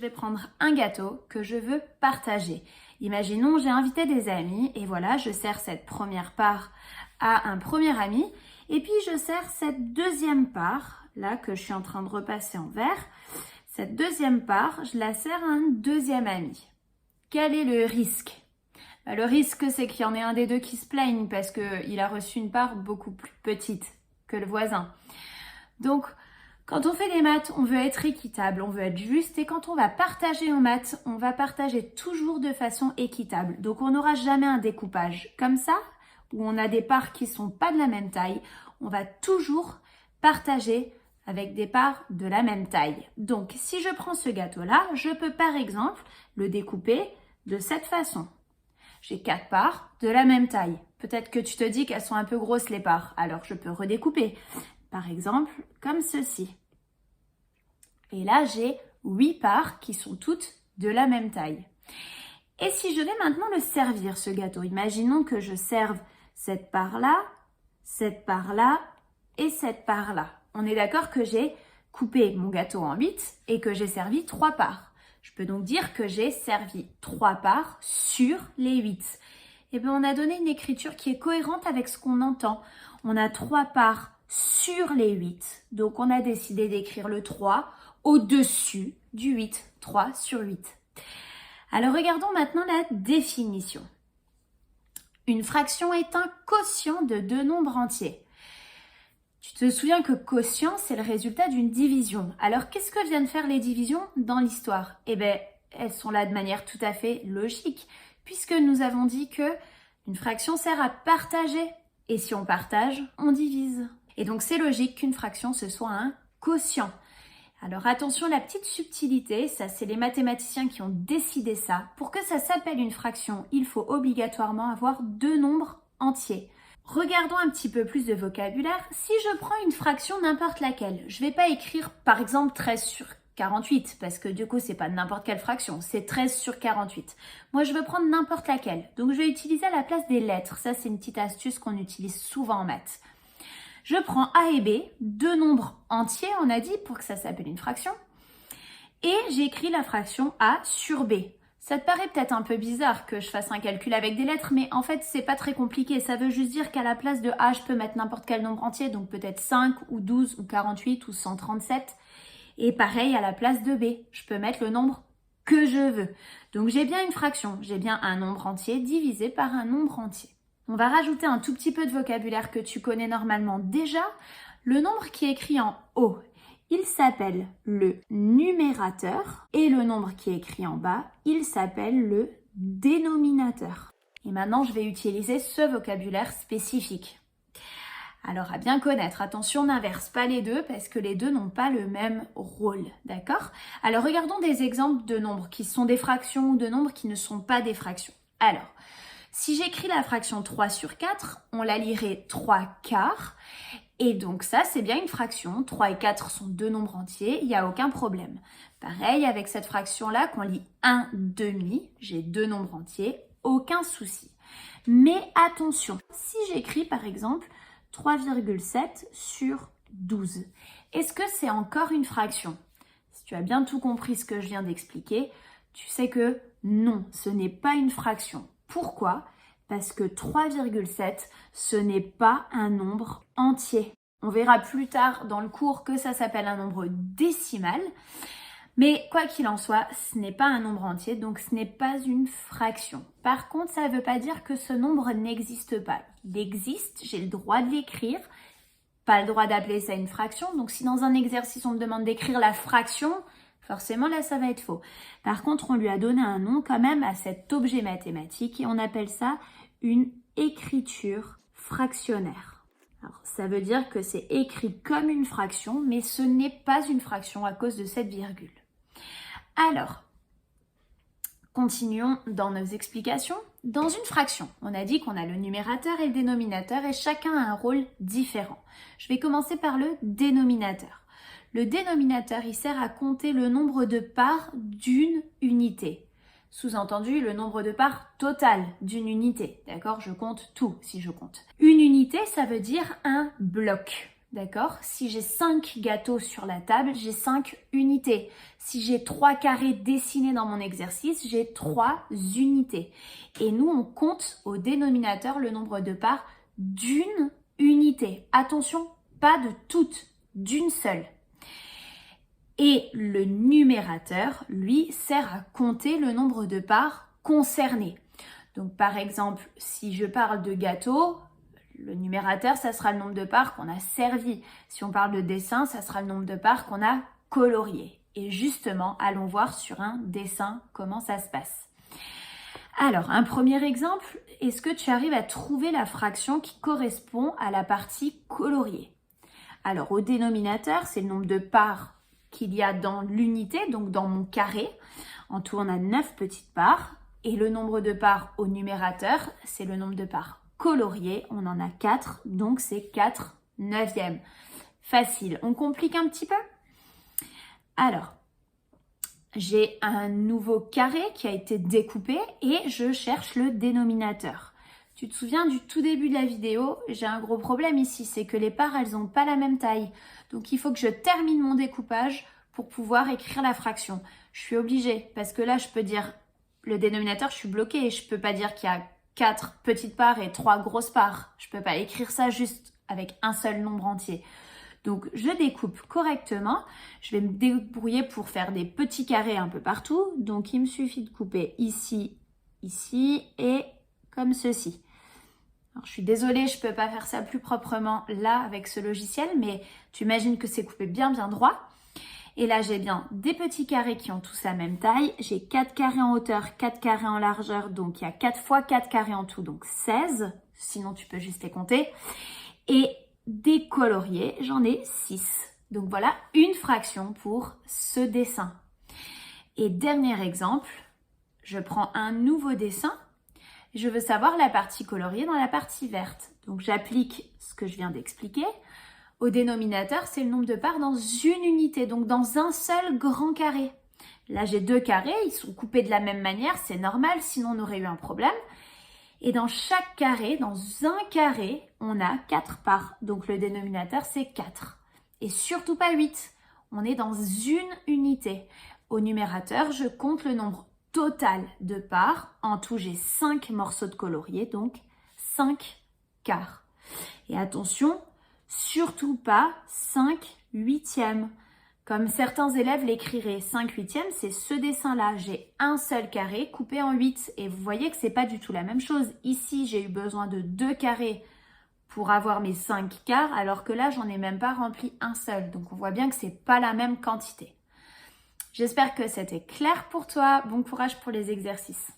vais prendre un gâteau que je veux partager. Imaginons, j'ai invité des amis et voilà, je sers cette première part à un premier ami et puis je sers cette deuxième part, là que je suis en train de repasser en verre. Cette deuxième part, je la sers à un deuxième ami. Quel est le risque? Le risque, c'est qu'il y en ait un des deux qui se plaigne parce qu'il a reçu une part beaucoup plus petite que le voisin. Donc, quand on fait des maths, on veut être équitable, on veut être juste et quand on va partager en maths, on va partager toujours de façon équitable. Donc, on n'aura jamais un découpage comme ça où on a des parts qui sont pas de la même taille. On va toujours partager avec des parts de la même taille. Donc, si je prends ce gâteau-là, je peux par exemple le découper de cette façon. J'ai 4 parts de la même taille. Peut-être que tu te dis qu'elles sont un peu grosses les parts, alors je peux redécouper. Par exemple, comme ceci. Et là, j'ai 8 parts qui sont toutes de la même taille. Et si je vais maintenant le servir, ce gâteau, imaginons que je serve cette part-là et cette part-là. On est d'accord que j'ai coupé mon gâteau en 8 et que j'ai servi 3 parts. Je peux donc dire que j'ai servi 3 parts sur les 8. Et bien, on a donné une écriture qui est cohérente avec ce qu'on entend. On a 3 parts sur les 8. Donc, on a décidé d'écrire le 3 au-dessus du 8. 3 sur 8. Alors, regardons maintenant la définition. Une fraction est un quotient de deux nombres entiers. Tu te souviens que quotient, c'est le résultat d'une division. Alors, qu'est-ce que viennent faire les divisions dans l'histoire? Eh bien, elles sont là de manière tout à fait logique, puisque nous avons dit que une fraction sert à partager. Et si on partage, on divise. Et donc, c'est logique qu'une fraction, ce soit un quotient. Alors, attention, la petite subtilité, ça, c'est les mathématiciens qui ont décidé ça. Pour que ça s'appelle une fraction, il faut obligatoirement avoir deux nombres entiers. Regardons un petit peu plus de vocabulaire. Si je prends une fraction n'importe laquelle, je ne vais pas écrire par exemple 13 sur 48 parce que du coup c'est pas n'importe quelle fraction, c'est 13 sur 48. Moi je veux prendre n'importe laquelle, donc je vais utiliser à la place des lettres. Ça c'est une petite astuce qu'on utilise souvent en maths. Je prends A et B, deux nombres entiers on a dit pour que ça s'appelle une fraction, et j'écris la fraction A sur B. Ça te paraît peut-être un peu bizarre que je fasse un calcul avec des lettres, mais en fait, c'est pas très compliqué. Ça veut juste dire qu'à la place de A, je peux mettre n'importe quel nombre entier, donc peut-être 5 ou 12 ou 48 ou 137. Et pareil, à la place de B, je peux mettre le nombre que je veux. Donc j'ai bien une fraction, j'ai bien un nombre entier divisé par un nombre entier. On va rajouter un tout petit peu de vocabulaire que tu connais normalement déjà. Le nombre qui est écrit en haut, il s'appelle le numérateur et le nombre qui est écrit en bas, il s'appelle le dénominateur. Et maintenant, je vais utiliser ce vocabulaire spécifique. Alors, à bien connaître, attention, n'inverse pas les deux parce que les deux n'ont pas le même rôle, d'accord? Alors, regardons des exemples de nombres qui sont des fractions ou de nombres qui ne sont pas des fractions. Alors, si j'écris la fraction 3 sur 4, on la lirait 3 quarts. Et donc ça, c'est bien une fraction. 3 et 4 sont deux nombres entiers, il n'y a aucun problème. Pareil, avec cette fraction-là, qu'on lit 1 demi, j'ai deux nombres entiers, aucun souci. Mais attention, si j'écris par exemple 3,7 sur 12, est-ce que c'est encore une fraction? Si tu as bien tout compris ce que je viens d'expliquer, tu sais que non, ce n'est pas une fraction. Pourquoi ? Parce que 3,7, ce n'est pas un nombre entier. On verra plus tard dans le cours que ça s'appelle un nombre décimal. Mais quoi qu'il en soit, ce n'est pas un nombre entier, donc ce n'est pas une fraction. Par contre, ça ne veut pas dire que ce nombre n'existe pas. Il existe, j'ai le droit de l'écrire, pas le droit d'appeler ça une fraction. Donc si dans un exercice on me demande d'écrire la fraction, forcément, là, ça va être faux. Par contre, on lui a donné un nom quand même à cet objet mathématique et on appelle ça une écriture fractionnaire. Alors, ça veut dire que c'est écrit comme une fraction, mais ce n'est pas une fraction à cause de cette virgule. Alors, continuons dans nos explications. Dans une fraction, on a dit qu'on a le numérateur et le dénominateur et chacun a un rôle différent. Je vais commencer par le dénominateur. Le dénominateur, il sert à compter le nombre de parts d'une unité. Sous-entendu, le nombre de parts total d'une unité. D'accord? Je compte tout si je compte. Une unité, ça veut dire un bloc. d'accord? Si j'ai 5 gâteaux sur la table, j'ai 5 unités. Si j'ai 3 carrés dessinés dans mon exercice, j'ai 3 unités. Et nous, on compte au dénominateur le nombre de parts d'une unité. Attention, pas de toutes, d'une seule. Et le numérateur, lui, sert à compter le nombre de parts concernées. Donc par exemple, si je parle de gâteau, le numérateur, ça sera le nombre de parts qu'on a servi. Si on parle de dessin, ça sera le nombre de parts qu'on a colorié. Et justement, allons voir sur un dessin comment ça se passe. Alors, un premier exemple, est-ce que tu arrives à trouver la fraction qui correspond à la partie coloriée? Alors, au dénominateur, c'est le nombre de parts qu'il y a dans l'unité, donc dans mon carré. En tout, on a 9 petites parts. Et le nombre de parts au numérateur, c'est le nombre de parts coloriées. On en a 4, donc c'est 4 neuvièmes. Facile. On complique un petit peu? Alors, j'ai un nouveau carré qui a été découpé et je cherche le dénominateur. Tu te souviens du tout début de la vidéo, j'ai un gros problème ici, c'est que les parts, elles n'ont pas la même taille. Donc, il faut que je termine mon découpage pour pouvoir écrire la fraction. Je suis obligée, parce que là, je peux dire le dénominateur, je suis bloquée. Je ne peux pas dire qu'il y a 4 petites parts et 3 grosses parts. Je ne peux pas écrire ça juste avec un seul nombre entier. Donc, je découpe correctement. Je vais me débrouiller pour faire des petits carrés un peu partout. Donc, il me suffit de couper ici, ici et comme ceci. Alors, je suis désolée, je ne peux pas faire ça plus proprement là avec ce logiciel, mais tu imagines que c'est coupé bien droit. Et là, j'ai bien des petits carrés qui ont tous la même taille. J'ai 4 carrés en hauteur, 4 carrés en largeur. Donc, il y a 4 fois 4 carrés en tout, donc 16. Sinon, tu peux juste les compter. Et des coloriés, j'en ai 6. Donc, voilà une fraction pour ce dessin. Et dernier exemple, je prends un nouveau dessin. Je veux savoir la partie coloriée dans la partie verte. Donc, j'applique ce que je viens d'expliquer. Au dénominateur, c'est le nombre de parts dans une unité, donc dans un seul grand carré. Là, j'ai 2 carrés, ils sont coupés de la même manière, c'est normal, sinon on aurait eu un problème. Et dans chaque carré, dans un carré, on a 4 parts. Donc le dénominateur, c'est 4. Et surtout pas 8. On est dans une unité. Au numérateur, je compte le nombre total de parts. En tout, j'ai 5 morceaux de coloriés, donc 5 quarts. Et attention, surtout pas 5 huitièmes. Comme certains élèves l'écriraient, 5 huitièmes, c'est ce dessin-là. J'ai un seul carré coupé en 8. Et vous voyez que c'est pas du tout la même chose. Ici, j'ai eu besoin de 2 carrés pour avoir mes 5 quarts, alors que là, j'en ai même pas rempli un seul. Donc, on voit bien que c'est pas la même quantité. J'espère que c'était clair pour toi. Bon courage pour les exercices.